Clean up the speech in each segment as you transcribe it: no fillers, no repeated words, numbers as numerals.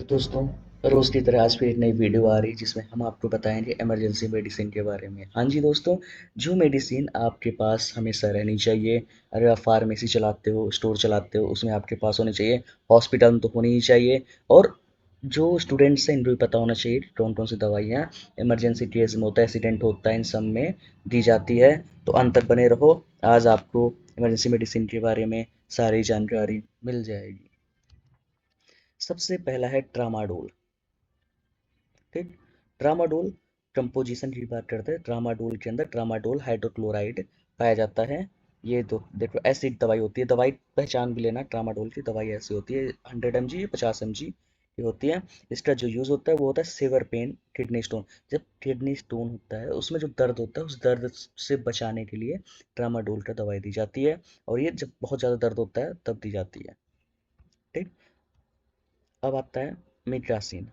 तो दोस्तों, रोज़ की तरह आज फिर एक नई वीडियो आ रही है जिसमें हम आपको बताएंगे इमरजेंसी मेडिसिन के बारे में। हाँ जी दोस्तों, जो मेडिसिन आपके पास हमेशा रहनी चाहिए। अगर आप फार्मेसी चलाते हो, स्टोर चलाते हो, उसमें आपके पास होनी चाहिए। हॉस्पिटल में तो होनी ही चाहिए। और जो स्टूडेंट्स हैं इनको भी पता होना चाहिए कि कौन कौन सी दवाइयाँ इमरजेंसी केस में होता है, एक्सीडेंट होता है, इन सब में दी जाती है। तो अंत तक बने रहो। आज आपको इमरजेंसी मेडिसिन के बारे में सारी जानकारी मिल जाएगी। सबसे पहला है ट्रामाडोल। ठीक। ट्रामाडोल कंपोजिशन की बात करते हैं। ट्रामाडोल के अंदर ट्रामाडोल हाइड्रोक्लोराइड पाया जाता है। ये तो देखो एसिड दवाई होती है। दवाई पहचान भी लेना, ट्रामाडोल की दवाई ऐसी होती है 100 mg 50 mg की होती है। इसका जो यूज़ होता है वो होता है सीवर पेन, किडनी स्टोन। जब किडनी स्टोन होता है उसमें जो दर्द होता है उस दर्द से बचाने के लिए ट्रामाडोल का दवाई दी जाती है। और ये जब बहुत ज़्यादा दर्द होता है तब दी जाती है। ठीक। अब आता है मिट्रासिन।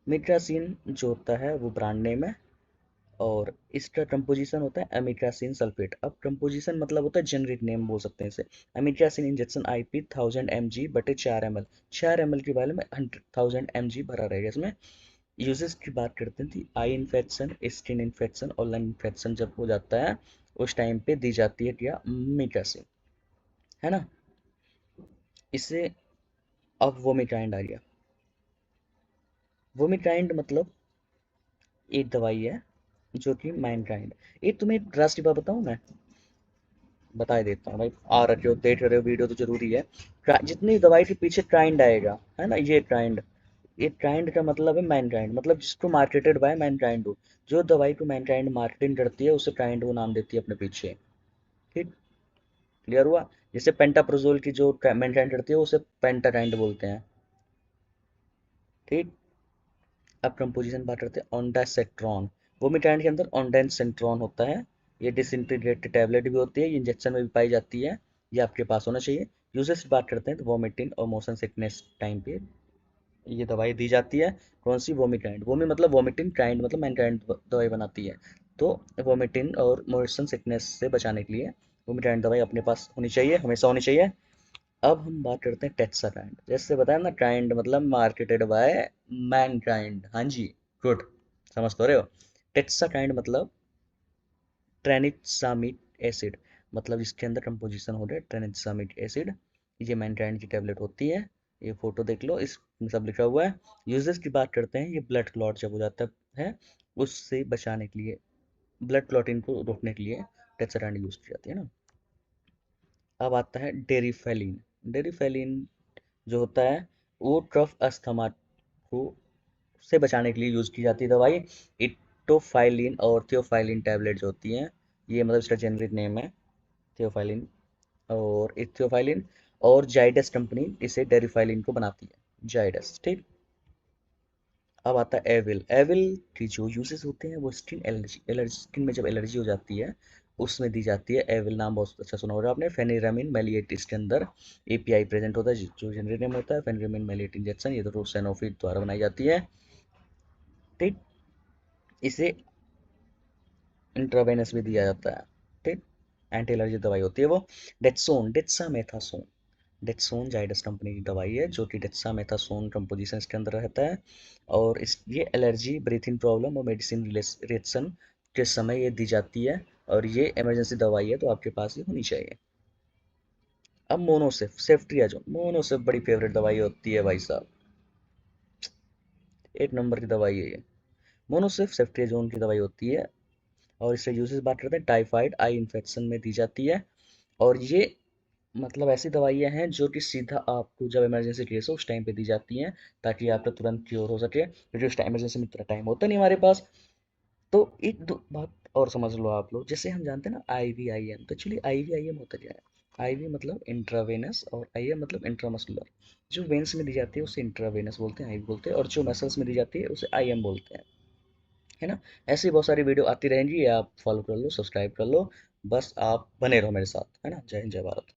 मिट्रासिन जो होता है वो ब्रांड नेम है। और इसका कंपोजिशन होता है अमीट्रासिन सल्फेट। अब कंपोजिशन मतलब होता है जेनरिक नेम बोल सकते हैं इसे। अमीट्रासिन इंजेक्शन IP 1000 mg बटे 4 ml। 4 ml की वाले में 1000 mg भरा रहेगा इसमें। यूजेस की बात करते हैं तो आई इन्फेक्शन, स्किन इन्फेक्शन और लंग इन्फेक्शन जब हो जाता है उस टाइम पे दी जाती है क्या, मीट्रासिन, है ना। इससे अब वोमिकाइंड आ गया। वोमिकाइंड मतलब एक दवाई है जो कि मैनकाइंड। एक तुम्हें एक ड्रग्स की बात बताऊं मैं, बता ही देता हूँ भाई। आ रखे हो, देख रहे हो वीडियो तो जरूरी है। जितनी दवाई के पीछे ट्राइंड आएगा, है ना, ये ट्राइंड। ये ट्राइंड का मतलब है मैनकाइंड, मतलब जिसको मार्केटेड बाय मैनकाइंड हो। जो दवाई को मैनकाइंड मार्केटिंग करती है उसे ट्राइंड वो नाम देती है अपने पीछे। ठीक। क्लियर हुआ। जैसे पेंटाप्रोजोल की जो मैनकाइंड करती है उसे पेंटाकाइंड बोलते हैं। ठीक। अब कंपोजिशन बात करते हैं ऑन्डासेट्रॉन। वोमिटाइड के अंदर ऑन्डासेट्रॉन होता है। ये डिसइंटीग्रेटेड टैबलेट भी होती है, ये इंजेक्शन में भी पाई जाती है। ये आपके पास होना चाहिए। यूजेस की बात करते हैं तो वोमिटिंग और मोशन सिकनेस टाइम पे ये दवाई दी जाती है। कौन सी, वोमिटाइड। वोमी मतलब वोमिटिंग, काइंड मतलब मैनकाइंड दवाई बनाती है। तो वोमिटिंग और मोशन सिकनेस से बचाने के लिए वोमिटाइड दवाई अपने पास होनी चाहिए, हमेशा होनी चाहिए। अब हम बात करते हैं टेट्राकाइंड। जैसे बताया ना, काइंड मतलब मार्केटेड बाय मैनकाइंड। हाँ जी, गुड, समझ तो रहे हो। टेट्राकाइंड मतलब ट्रेनिसामिड एसिड, मतलब इसके अंदर कंपोजिशन हो रहा है ट्रेनिसामिड एसिड। ये मैनकाइंड की टैबलेट होती है। ये फोटो देख लो, इसमें सब लिखा हुआ है। यूजेस की बात करते हैं, ये ब्लड क्लॉट जब हो जाता है उससे बचाने के लिए, ब्लड क्लॉटिंग को रोकने के लिए टेट्राकाइंड यूज की जाती है ना। अब आता है डेरिफेलिन। डेरिफेलिन जो होता है वो कफ अस्थमा को से बचाने के लिए यूज की जाती है दवाई। इटोफाइलिन और थियोफाइलिन टैबलेट जो होती हैं, ये मतलब इसका जेनरिक नेम है थियोफाइलिन और इथियोफाइलिन। और जाइडस कंपनी इसे डेरिफाइलिन को बनाती है, जाइडस। ठीक। अब आता है एविल। एविल की जो यूजेस होते हैं वो स्किन एलर्जी, स्किन में जब एलर्जी हो जाती है उसमें दी जाती है। एविल नाम बहुत अच्छा सुना होगा आपने। फेनिरामिन मेलिएट इसके अंदर API प्रेजेंट होता है जो जेनरिक नेम होता है फेनिरामिन मेलिएट इंजेक्शन। ये तो सैनोफी द्वारा बनाई जाती है। ठीक। इसे इंट्रावेनस भी दिया जाता है। ठीक। एंटी एलर्जी दवाई होती है वो। डेक्सोन, डेक्सामेथासोन। डेक्सोन जाइडस कंपनी की दवाई है जो कि डेक्सामेथासोन कंपोजिशन इसके अंदर रहता है। और इस ये एलर्जी, ब्रीथिंग प्रॉब्लम और मेडिसिन रिएक्शन के समय ये दी जाती है। और ये इमरजेंसी दवाई है तो आपके पास ये होनी चाहिए। अब मोनोसिफ, सेफ्ट्रियाजोन। मोनोसिफ बड़ी फेवरेट दवाई होती है भाई साहब, एक नंबर की दवाई है ये। मोनोसिफ सेफ्ट्रियाजोन की दवाई होती है। और इससे यूजेस बात करते हैं, टाइफाइड आई इन्फेक्शन में दी जाती है। और ये मतलब ऐसी दवाइयाँ हैं जो कि सीधा आपको जब इमरजेंसी केस हो उस टाइम पे दी जाती हैं, ताकि आपका तुरंत क्योर हो सके, क्योंकि उस टाइम इमरजेंसी में इतना टाइम होता नहीं हमारे पास। तो एक दो बात और समझ लो आप लोग, जैसे हम जानते हैं ना IVIM, तो एक्चुअली IVIM होता क्या है। IV मतलब इंट्रावेनस और IM मतलब इंट्रामस्कुलर। जो वेन्स में दी जाती है उसे इंट्रावेनस बोलते हैं, IV बोलते हैं। और जो मसल्स में दी जाती है उसे IM बोलते हैं, है ना। ऐसी बहुत सारी वीडियो आती रहेंगी, आप फॉलो कर लो, सब्सक्राइब कर लो। बस आप बने रहो मेरे साथ, है ना। जय हिंद, जय भारत।